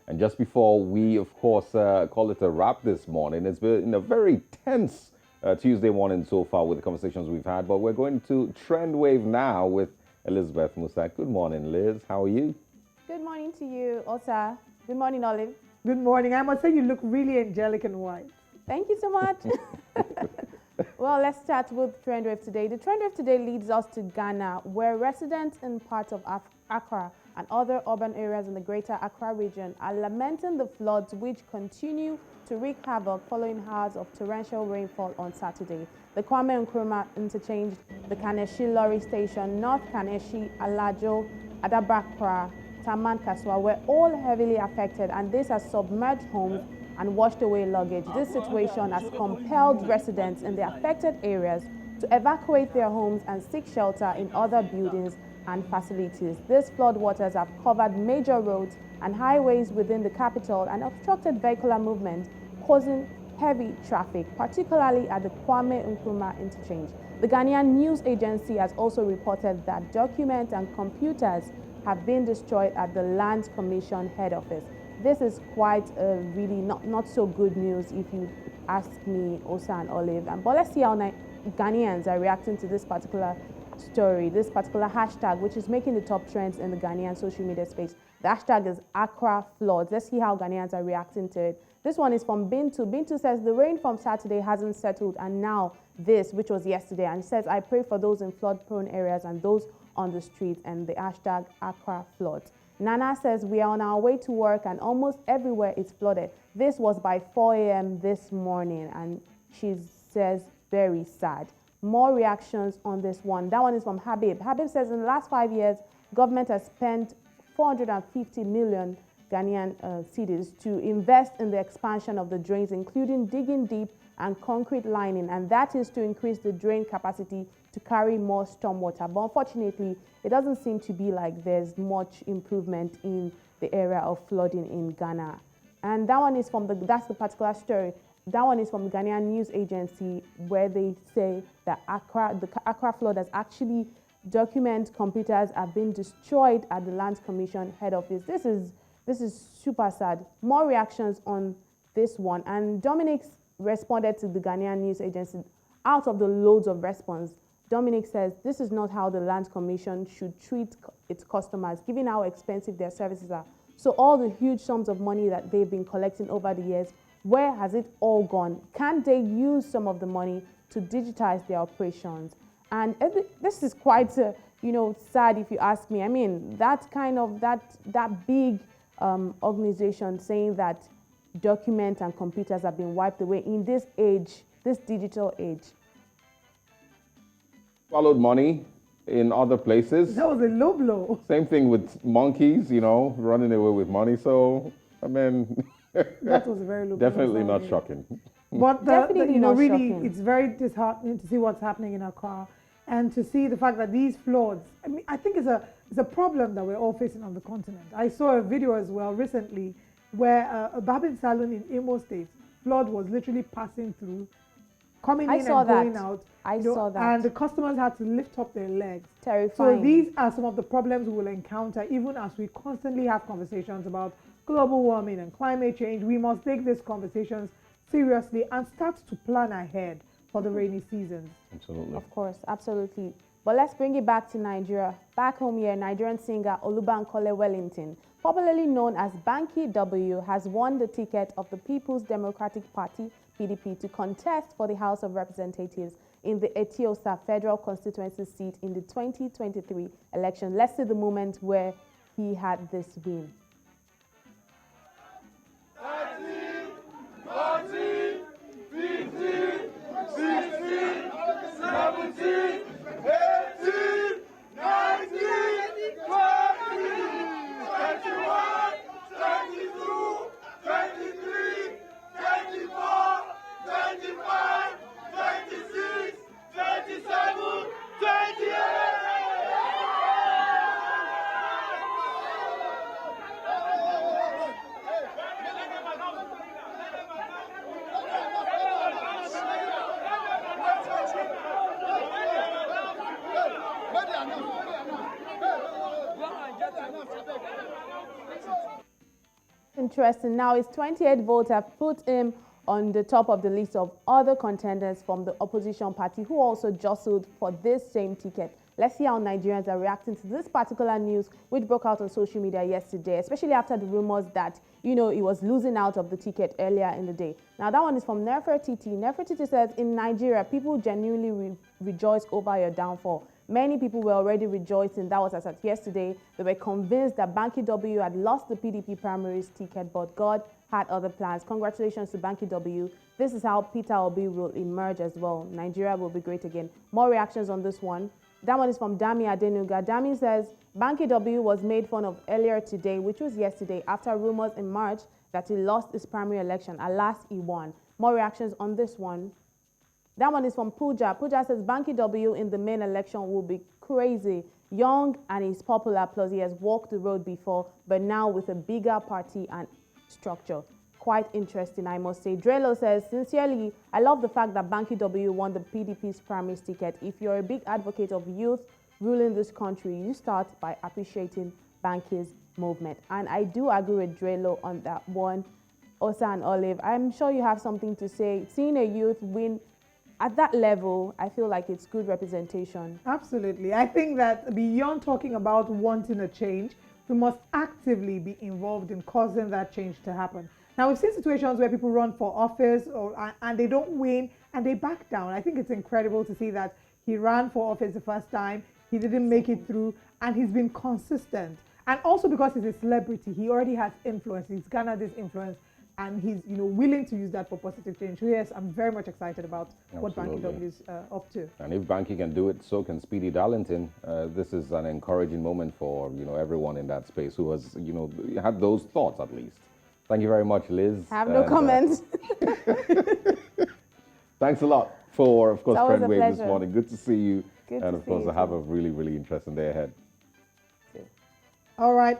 And just before we, of course, call it a wrap this morning, it's been a very tense Tuesday morning so far with the conversations we've had. But we're going to trend wave now with Elizabeth Musa. Good morning, Liz. How are you? Good morning to you, Osa. Good morning, Olive. Good morning. I must say you look really angelic and white. Thank you so much. Well, let's start with Trend Wave today. The Trend Wave today leads us to Ghana, where residents in parts of Accra and other urban areas in the greater Accra region are lamenting the floods which continue to wreak havoc following hours of torrential rainfall on Saturday. The Kwame Nkrumah interchange, the Kaneshi Lorry Station, North Kaneshi, Alajo, Adabakra, Taman Kaswa were all heavily affected, and this has submerged homes and washed away luggage. This situation has compelled residents in the affected areas to evacuate their homes and seek shelter in other buildings and facilities. These floodwaters have covered major roads and highways within the capital and obstructed vehicular movement, causing heavy traffic, particularly at the Kwame Nkrumah interchange. The Ghanaian news agency has also reported that documents and computers have been destroyed at the Lands Commission head office. This is quite really not so good news if you ask me, Osa and Olive. But let's see how Ghanaians are reacting to this particular story, this particular hashtag, which is making the top trends in the Ghanaian social media space. The hashtag is Accra floods. Let's see how Ghanaians are reacting to it. This one is from Bintu. Bintu says the rain from Saturday hasn't settled, and now this, which was yesterday. And says, I pray for those in flood-prone areas and those on the streets, and the hashtag Accra floods. Nana says, we are on our way to work and almost everywhere is flooded. This was by 4 a.m. this morning, and she says, very sad. More reactions on this one. That one is from Habib. Habib says, in the last 5 years, government has spent 450 million Ghanaian cedis to invest in the expansion of the drains, including digging deep and concrete lining, and that is to increase the drain capacity to carry more stormwater. But unfortunately, it doesn't seem to be like there's much improvement in the area of flooding in Ghana. And that one is from that's the particular story. That one is from the Ghanaian news agency, where they say that the Accra flood has actually computers have been destroyed at the Lands Commission head office. This is super sad. More reactions on this one. And Dominic responded to the Ghanaian news agency. Out of the loads of response, Dominic says this is not how the Lands Commission should treat its customers, given how expensive their services are. So all the huge sums of money that they've been collecting over the years, where has it all gone? Can't they use some of the money to digitize their operations? And this is quite, sad if you ask me. I mean, that big organization saying that documents and computers have been wiped away in this age, this digital age. Followed money in other places. That was a low blow. Same thing with monkeys, running away with money. So, I mean, that was a very low blow. Definitely not shocking. But Definitely not really, shocking. It's very disheartening to see what's happening in Accra and to see the fact that these floods. I mean, I think it's a problem that we're all facing on the continent. I saw a video as well recently where a barbing salon in Imo State, flood was literally passing through, coming in and going out. I saw that. And the customers had to lift up their legs. Terrifying. So these are some of the problems we will encounter even as we constantly have conversations about global warming and climate change. We must take these conversations seriously and start to plan ahead for the rainy seasons. Absolutely. Of course, absolutely. But let's bring it back to Nigeria. Back home here, Nigerian singer Olubankole Wellington, popularly known as Banky-W, has won the ticket of the People's Democratic Party, PDP, to contest for the House of Representatives in the Etiosa Federal Constituency seat in the 2023 election. Let's see the moment where he had this win. 13, 14, 15, 16, 17, 18, 19, 20, 21, 22, 23, 24, 25, 26, 27, 28. interesting. Now, his 28 votes have put him on the top of the list of other contenders from the opposition party who also jostled for this same ticket. Let's see how Nigerians are reacting to this particular news, which broke out on social media yesterday, especially after the rumors that, he was losing out of the ticket earlier in the day. Now, that one is from Nefertiti. Nefertiti says, in Nigeria, people genuinely rejoice over your downfall. Many people were already rejoicing. That was as of yesterday. They were convinced that Banky-W had lost the PDP primaries ticket, but God had other plans. Congratulations to Banky-W. This is how Peter Obi will emerge as well. Nigeria will be great again. More reactions on this one. That one is from Dami Adenuga. Dami says, Banky-W was made fun of earlier today, which was yesterday, after rumors in March that he lost his primary election. Alas, he won. More reactions on this one. That one is from Pooja. Pooja says, Banky-W in the main election will be crazy. Young and he's popular, plus he has walked the road before, but now with a bigger party and structure. Quite interesting, I must say. Drelo says, sincerely, I love the fact that Banky-W won the PDP's primary ticket. If you're a big advocate of youth ruling this country, you start by appreciating Banky's movement. And I do agree with Drelo on that one. Osa and Olive, I'm sure you have something to say. Seeing a youth win at that level, I feel like it's good representation. Absolutely. I think that beyond talking about wanting a change, we must actively be involved in causing that change to happen. Now, we've seen situations where people run for office and they don't win and they back down. I think it's incredible to see that he ran for office the first time, he didn't make it through, and he's been consistent. And also because he's a celebrity, he already has influence. He's garnered this influence, and he's willing to use that for positive change. So yes, I'm very much excited about what Banky-W is up to. And if Banky can do it, so can Speedy Darlington. This is an encouraging moment for everyone in that space who has had those thoughts at least. Thank you very much, Liz. I have no comments. Thanks a lot for, of course, Trend Wave this pleasure. morning. Good to see you. Good and to of see course, you have a really, really interesting day ahead. All right.